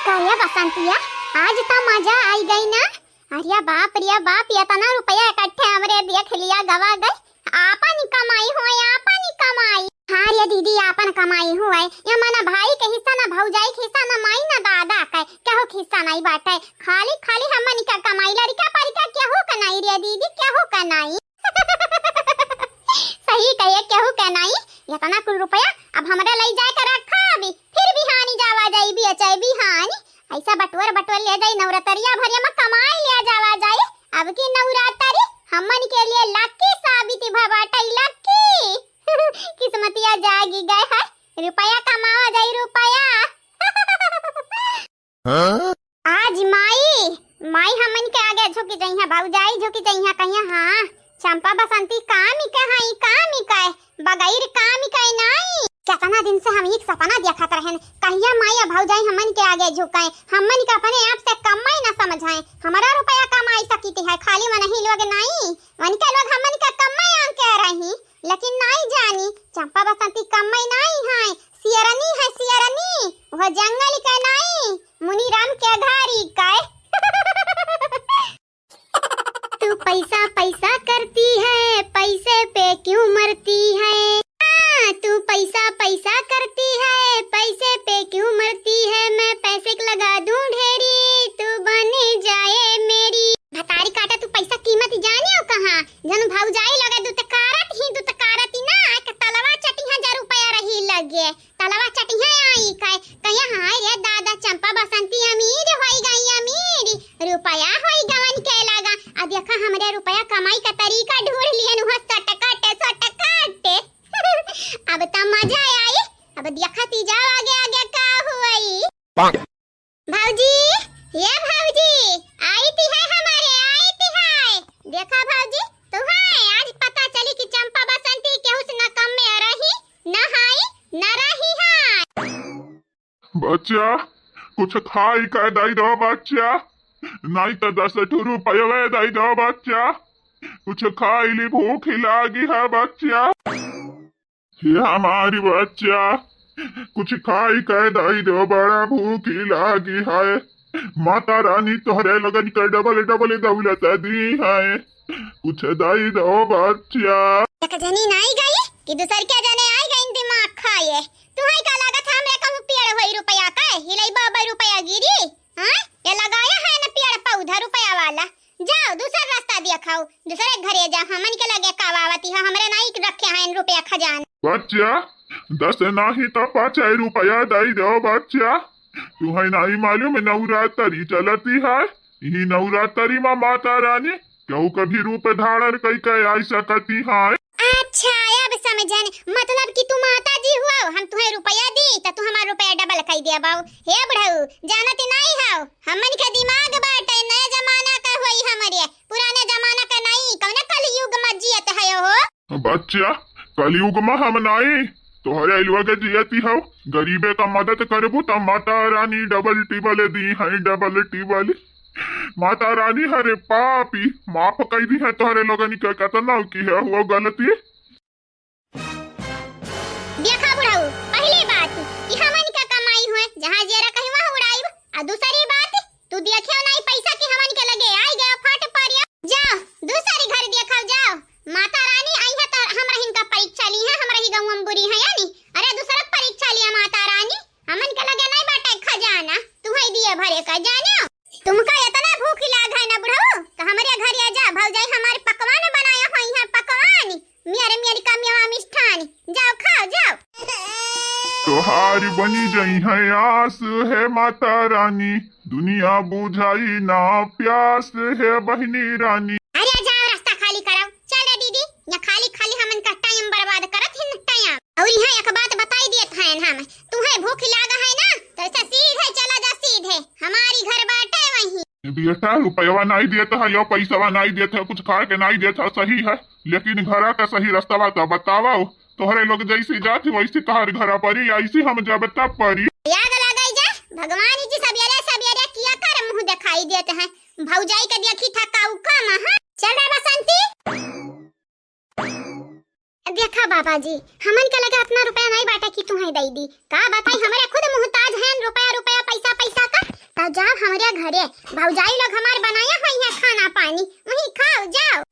क्या बसंतिया, आज तो मजा आई गई ना। अरे बाप रे बाप, इतना रुपया इकट्ठे हमरे देख लिया गवा गए। आपन कमाई हो, आपन कमाई। हाँ रे दीदी, आपन कमाई हुआ है। ये मना भाई के हिस्सा ना भौजाई के हिस्सा ना माई ना दादा का क्या हो हिस्सा नहीं बाटे। खाली खाली हमन का कमाई लड़का परिका क्या हो कनाई रे दीदी, क्या हो कनाई। सही कहे, क्या हो कनाई। इतना कुल रुपया अब हमरा ले जाए कर रखा अभी, फिर बिहानी जावा जाई भी अचाई बिहानी। ऐसा बटवर बटवर ले जाई नवरात्रिया भरिया में कमाई ले जावा जाई। अब की नवरात्रि हमन के लिए लकी साबित भबाटई लकी। किस्मतिया जागी गए है, रुपया कमावा जाई रुपया। हाँ? आज माई माई हमन के आगे झुकी जाई है, भौजाई झुकी जाई है कहिया। हाँ चंपा बसंती काम ही कहाई, काम ही कहे बगैर काम ही कहे नहीं। कितना दिन से हम एक सपना देखत रहन, कहिया माई भौजाई हमन के आगे झुकाए, हमन के अपने आप से कमाई ना समझाए। हमारा रुपया कमाई सकती है, खाली मन ही लोग नहीं, मन के लोग हमन के कमाई आन के रही, लेकिन नहीं जानी चंपा बसंती कमाई नहीं है, सियरनी है सियरनी। वह जंगल के नहीं, मुनीराम के घारी का। तू पैसा पैसा करती है, पैसे पे क्यों मरती है। तू पैसा पैसा करती है, पैसे पे क्यों मरती है। मैं पैसे लगा दूं ढेरी, तू बने जाए मेरी। भतारी काटा तू पैसा कीमत जाने हो कहां। जन भौजाई लगे दुतकारत ही ना, एक तलवा चटी 1000 रुपया रही लगे, तलवा चटी है आई काय कहिया। हां रे दादा चंपा बसंती अमीर होई गई, अमीर रुपया होई गवन के लगा। अब देखा हमरे रुपया कमाई का तरीका ढूंढ लियन, हो सटकाटे सटकाटे। अब तो मजा आई, अब देखती जाओ आगे आगे का हुई। भौजी, ये भौजी आई थी है हमारे, आई थी है। देखा भौजी तू है, आज पता चली कि चंपा बसंती के उस न कम में रही न हाई न रही है। बच्चा कुछ खाई का दई दो बच्चा, नहीं तो 10 रुपये दई दो बच्चा। कुछ खाई ली, भूख लागी है बच्चा। ये हमारी बच्चा कुछ खाई कह दई दो, बड़ा भूख लागी है। माता रानी तोहरे लगन कर डबल डबल दौलत दी है, कुछ दई दो बच्चा। एक जनी नहीं गई कि दूसर के जने आई गई, दिमाग खाए। तुम्हारी का लागत हमरे कहूं पेड़ होई रुपया का हिलाई बाबा रुपया गिरी। हां ये लगाया है ना पेड़ पौधा रुपया वाला। जाओ दूसरा रास्ता दिखाओ, दूसरे घरे जा, हमन के लगे कावावती है, हमरे नहीं रखे हैं रुपया खजान। बच्चा 10 नहीं तो 5 रुपया दई दो बच्चा। तुम्हें नहीं मालूम नवरात्रि चलती है, यही नवरात्रि में माता रानी क्यों कभी रूप धारण कई के आई सकती है। अच्छा अब समझन, मतलब कि तू माता जी हुआ, हम तुम्हें रुपया दी तो तू हमारा रुपया डबल कर दिया बाऊ। हे बुढ़ऊ जानत नहीं हो, हमन के दिमाग बाटे नया जमाना का होई, हमरे पुराने जमाना का नहीं। कौन कलयुग में जियत है हो बच्चा। कलयुग में हम नहीं, तोहरे अलवा के जियती हो। गरीबे का मदद करबू तो माता रानी डबल टिबल दी है, डबल टिबल। माता रानी हरे पापी माफ कर दी है तोहरे लोगन के कितना की है वो गलती। देखा बुढ़ऊ, पहली बात कि हमन का कमाई हुए जहां जेरा कहीं वहां उड़ाई। और दूसरी बात तू देखियो नहीं पैसा की हमन के लगे आई गया फट परिया। जाओ दूसरी घर देखा जाओ, माता रानी आई है तो हमरा हिन का परीक्षा ली है, हमरा ही गांव में बुरी है यानी। अरे दूसरा परीक्षा लिया माता रानी, हमन के लगे नहीं बाटे खजाना, तुम्हें दिए भरे का जानो। तुमका इतना भूख लाग है ना बुढ़ऊ तो हमारे घर आ जा, भौजाई हमारे पकवान बनाया हुई है, पकवान मेरी का मेवा मिष्ठान। जाओ खाओ जाओ। तोहारी बनी जई है आस है माता रानी, दुनिया बुझाई ना प्यास है बहनी रानी। अरे जाओ रास्ता खाली कराओ, चल दीदी या खाली खाली हमन का टाइम बर्बाद करत है टाइम। और यहाँ एक बात बताई देत है हम, तुम्हें भूख लागा है ना तो ऐसा सीधे चला जा, सीधे हमारी घर बाटे वहीं। बेटा रुपया नहीं देता है या पैसा नहीं देता है, कुछ खा के नहीं देता सही है, लेकिन घर का सही रास्ता बतावा। तोहरे लोग जैसे जाते वैसे कहर घर परी, ऐसी हम जब तब परी। याद लगाई जा, भगवान जी सवेरे सवेरे किया कर मुंह दिखाई देते हैं, भौजाई के देखी था काऊ काम। हां चल रे बसंती। देखा बाबा जी हमन के लगे अपना रुपया नहीं बाटा कि तुम्हें दई दी, का बताई हमारे खुद मुहताज हैं रुपया रुपया पैसा पैसा का। अरे भौजाई लोग हमार बनाया हुई है खाना पानी, वहीं खाओ जाओ।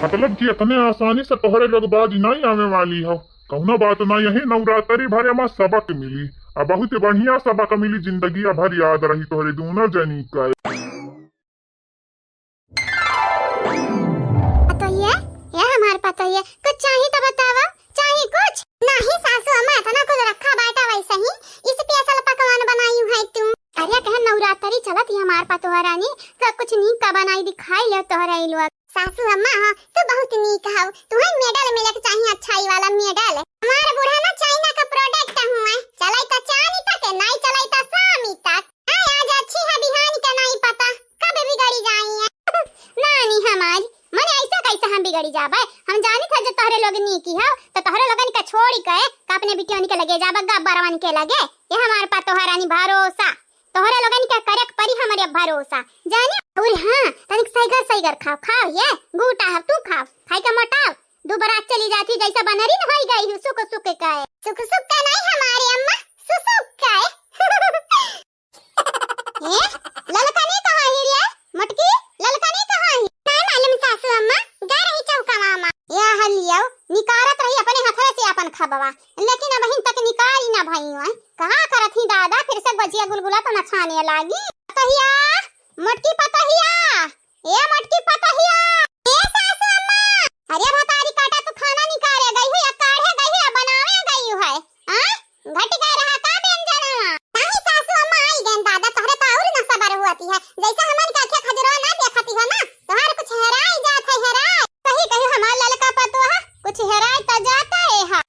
मतलब कि इतने आसानी से तोहरे लोग बाज नहीं आने वाली हो, कौनो बात ना, यही नवरात्रि भरे में सबक मिली, अब बहुत बढ़िया सबक मिली, जिंदगी भर याद रही तोहरे दोनों जनी का। ये हमार पता है, कुछ चाहिए तो बतावा, चाहिए कुछ नहीं सासू अम्मा, इतना कुछ रखा बाटा वैसे ही, इस स्पेशल पकवान बनाई है तुम। अरे कह नवरात्रि चलत ही हमार पतोहा रानी, सब कुछ नीक का बनाई दिखाई ले तोहरा लोग। सासू अम्मा हाँ तू बहुत नीक हो, तुम्हें मेडल मिले के चाहिए, अच्छाई वाला मेडल। हमारे बूढ़ा ना चाइना का प्रोडक्ट हुआ, चलाई तो चांदी तक नहीं चलाई तो शामी तक। आज अच्छी है बिहान का नहीं पता कब बिगड़ी जाई है। नानी हमारी मने ऐसा कैसे हम बिगड़ी जाबे, हम जानी था जो तोहरे लोग नीकी हो तो तोहरे लोगन का छोड़ी के अपने बिटियों के लगे जाबा गब्बरवन के लगे। ये हमार पतोहा रानी भरोसा, तोहरे लोगन का करक परी हमारे भरोसा जाने। और हां तनिक सैगर सैगर खाओ, खाओ ये गुटा है तू खाओ, खाई का मोटाव दोबारा चली जाती जैसा बनरी न होई गई सुक सुक का है। सुक सुक का नहीं हमारी अम्मा, सुसुक का है। ए ललका नहीं कहां है रे मटकी, ललका नहीं कहां है? नहीं मालूम सासू अम्मा, गा रही चौका मामा। या हलियो निकारत रही अपने हथरा से अपन खबवा, लेकिन अब हिन तक निकारी ना भई है, कहां करत ही दादा फिर से बजिया गुलगुला तो न छाने लागी। पतहिया मटकी पतहिया, ए मटकी पतहिया, ए सासू अम्मा। अरे भतारी काटा तो खाना निकाले गई है या काढ़े गई है या बनावे गई है? हां घट गए रहा का व्यंजन? नहीं सासू अम्मा आई गन दादा, तोहरे तो और न सबर हुआती है, जैसा हमन का आंखें खजरवा ना देखती है ना, तोहर कुछ हेराई जात है, हेराई सही कहे हमार ललका पतोहा, कुछ हेराई तो जाता है हा।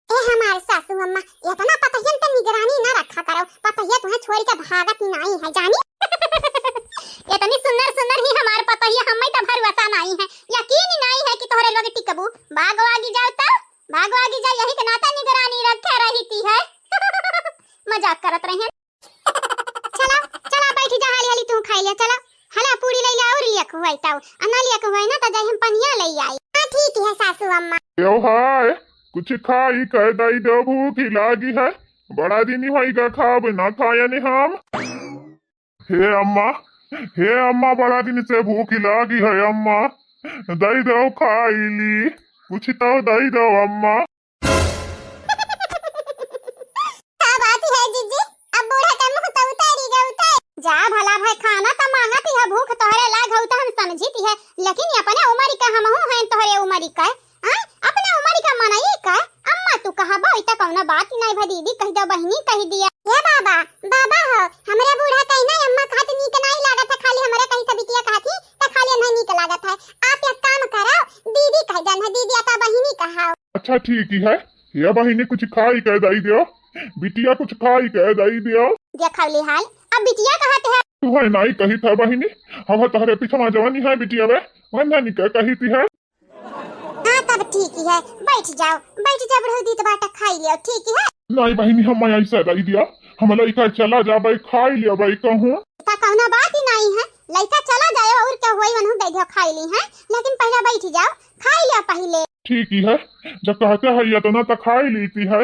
ए हमार सासू अम्मा इतना पतहियन पे निगरानी ना रखा करो, पतहिया तुम्हें छोड़ के भागत नहीं है जानी। इतनी सुंदर सुंदर ही हमार पतहिया, हमें तो भरोसा नहीं है, यकीन ही नहीं है कि तोहरे लोग टिकबू। भागवागी जाओ तो भागवागी जाओ, यही के नाता निगरानी रखे रहती है। मजाक करत रही है। चला चला बैठ जा, हाली हाली तू खाई ले, चला हला पूरी ले ला और लिया खुआई ताऊ, अना लिया खुआई ना तो जाई हम पनिया ले आई। हां ठीक है सासू अम्मा। यो हाय कुछ खाई कह दाई दो, भूख लागी है, बड़ा दिन ही होई गा खाब ना खाया नहीं हम। हे अम्मा बड़ा दिन से भूख लागी है अम्मा, दई दो खाई ली, कुछ तो दई दो अम्मा। क्या बात है जीजी, अब बूढ़ा का मुंह तो उतारी गई। जा भला भाई खाना तो मांगती है, भूख तोहरे लाग हो तो हम समझीती है, लेकिन अपने उमरी का हमहू हैं तोहरे उमरी का, हां अपने उमरी का मनाई का। अम्मा तू कहबो इता कौनो बात नहीं भा, दीदी कह दो, बहनी कह दिया। ये बाबा बाबा हो हमरे बूढ़ा कहना अम्मा कहत नीक नहीं लागत है, खाली हमरे कहीं से बिटिया कहती त खाली नहीं नीक लागत है, आप एक काम करो दीदी कह दन है, दीदी आता बहनी कहाओ। अच्छा ठीक है, ये बहिनी कुछ खाई कह दाई दियो, बिटिया कुछ खाई कह दाई दियो। देखौली हाल अब बिटिया कहत है, तू है नहीं कही था बहिनी, हम तोहरे पीछे जवानी है बिटिया वे वंदा नहीं कही थी है। हां तब ठीक है, बैठ जाओ बुढ़ऊ दी तो बाटा खाई लियो, ठीक है। नहीं बहिनी हम ऐसा दाई दिया, हम लइका चला जाबे खाई लिया भाई कहूं ता कौनो बात ही नहीं है, लइका चला जाए और क्या होई वनहु दे दियो खाई ली है, लेकिन पहले बैठ जाओ खाई लिया पहले। ठीक ही है, जब कहते है ये तो ना तो खाई लीती है।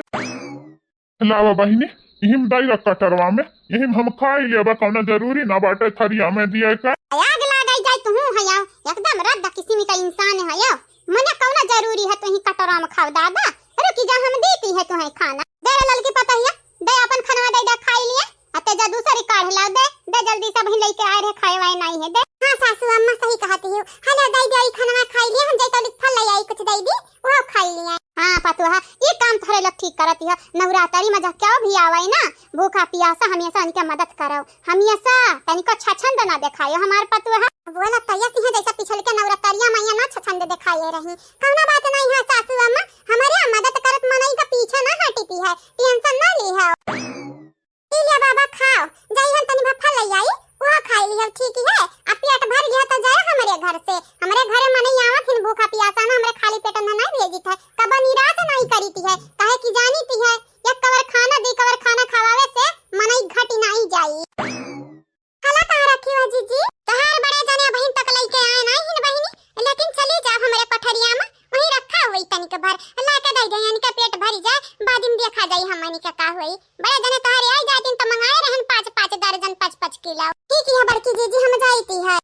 लावा बहिनी यही दाई रख कटरवा में, यही हम खाई लिया, कौना जरूरी ना बाटे थरिया में दिया का। आग लगाई जाए तू हया एकदम रद्द किस्म का इंसान है यो, मने कौना जरूरी है तू ही कटरवा में खाओ दादा। रुकी जा हम देती है तुम्हें खाना, दे ललकी पतहिया दे अपन खाना दे दे खाई लिए, अते जा दूसरी काढ़ ला दे जल्दी से बहिन लेके आए रे, खाए वाए नहीं है दे। हां सासू अम्मा सही कहती हो, हला दई दे खाना खाई लिए, हम जाई तो फल ले आई कुछ दई दी वो खाई लिए। हां पतोहा ये काम थोड़े लोग ठीक करती है, नवरात्रि में क्या भी आवे ना भूखा प्यासा हमेशा उनके मदद करो, हमेशा तनिको छछंद ना दिखायो हमार पतोहा। बोला तैया सिंह जैसा पिछल के नवरात्रिया मैया ना छछंद दिखाए रही, कौना बात नहीं है सासू अम्मा, हमारे मदद करत मनई का पीछे ना हटती है, टेंशन ना ली है। लिया बाबा खाओ, जाई हम तनी भफा ले आई वो खाई लियो, ठीक है। अब पेट भर गया तो जाए हमारे घर से, हमारे घरे मनई आवत हिन भूखा प्यासा ना, हमरे खाली पेट में नहीं भेजित है, कब निराश नहीं करीती है, काहे की जानीती है एक कवर खाना दे कवर खाना खवावे से मनई घटी नहीं जाई। हला कहां रखी हो जीजी, तहार बड़े जने बहन तक लेके आए नहीं हिन बहिनी, लेकिन चली जा हमारे पठरिया में वहीं रखा हुई तनिक भर ला के दई दे, यानी का पेट भर जाए बाद गई हमनी का का हुई बड़े जने तहरे आई जाती तो मंगाए रहन 5-5 दर्जन 5-5 किलो ठीक है बड़की जीजी हम जाईती है।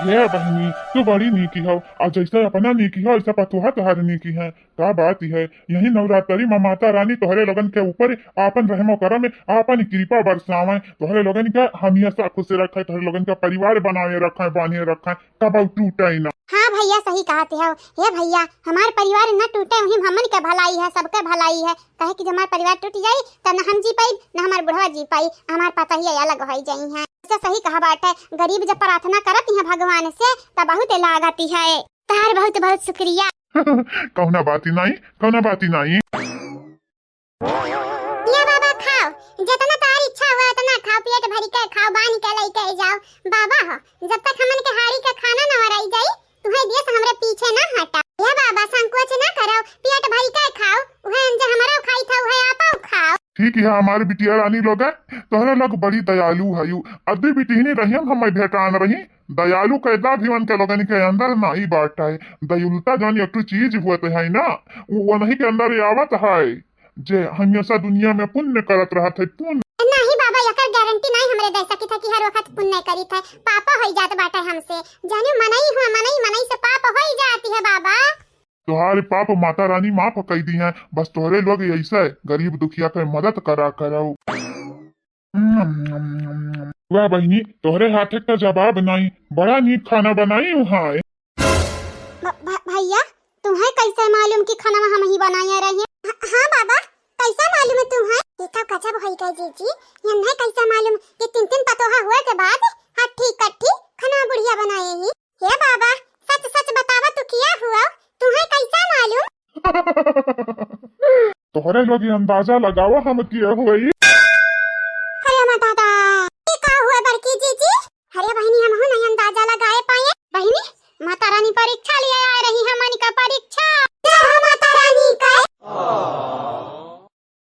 ये बहनी तू बड़ी नीकी हो और जैसा अपना नीकी हो ऐसा पतुहा तुम्हारी नीकी है। का बात है यही नवरात्रि माँ माता रानी तोहरे लोगन के ऊपर आपन रहमो करम आपन कृपा बरसावे तोहरे लोगन के हमेशा खुश रखे तोहरे लोगन का परिवार बनाए रखे बांधे रखे कब टूटे ना। हाँ भैया सही कहते हो ये भैया हमार परिवार न टूटे वही हमन के भलाई है सबके भलाई है कहे कि जब हमार परिवार टूट जाई तब न हम जी पाई न हमार बुढ़वा जी पाई हमार पता ही अलग हो जाई है। ऐसा सही कहा बात है गरीब जब प्रार्थना करती है भगवान से तब बहुत लागती है। तार बहुत बहुत शुक्रिया। कौना बाती नहीं या बाबा खाओ जितना तारी इच्छा हुआ उतना खाओ पेट भरी के खाओ बानी के लेके जाओ बाबा हो जब तक हमन के हाड़ी का खाना न वराई जाई तुम्हें देश हमरे पीछे ना हटा। या बाबा संकोच ना करो पेट भरी के खाओ उहे जे हमरो खाई था उहे आपो खाओ। ठीक है हमारे बिटिया रानी लोग तोहरे लोग बड़ी दयालु है अद्दी बिटिहनी रही हम भेटान रही दयालु कैदा भीवन के लोगन के अंदर नहीं बात है दयुलता जान एक चीज हुआ है ना वो नहीं के अंदर आवत है जे हमेशा दुनिया में पुण्य करत रहत है पुण्य नहीं बाबा यकर गारंटी नहीं हमरे जैसा की था कि हर वक्त पुण्य करी था पापा हो जात बाटे हमसे जाने मनई से पाप हो जाती है बाबा। तुम्हारे पाप माता रानी माफ कर दी है बस तोहरे लोग ऐसा गरीब दुखिया के मदद करा करो। वाह बहनी तोहरे हाथ का जवाब नहीं बड़ा नीक खाना बनाई है। भैया तुम्हें कैसे मालूम कि खाना हम ही बनाए रहे? हाँ बाबा कैसा मालूम है तुम्हें? ये तो गजब होई गई जीजी यन्हे कैसा मालूम कि 3 पतोहा हुए के बाद हट्ठी कट्ठी खाना बुढ़िया बनाए ही। ये बाबा सच सच बतावा तू किया हुआ तुम्हें कैसा मालूम? तोहरे लोग अंदाजा लगावा हम किया हुई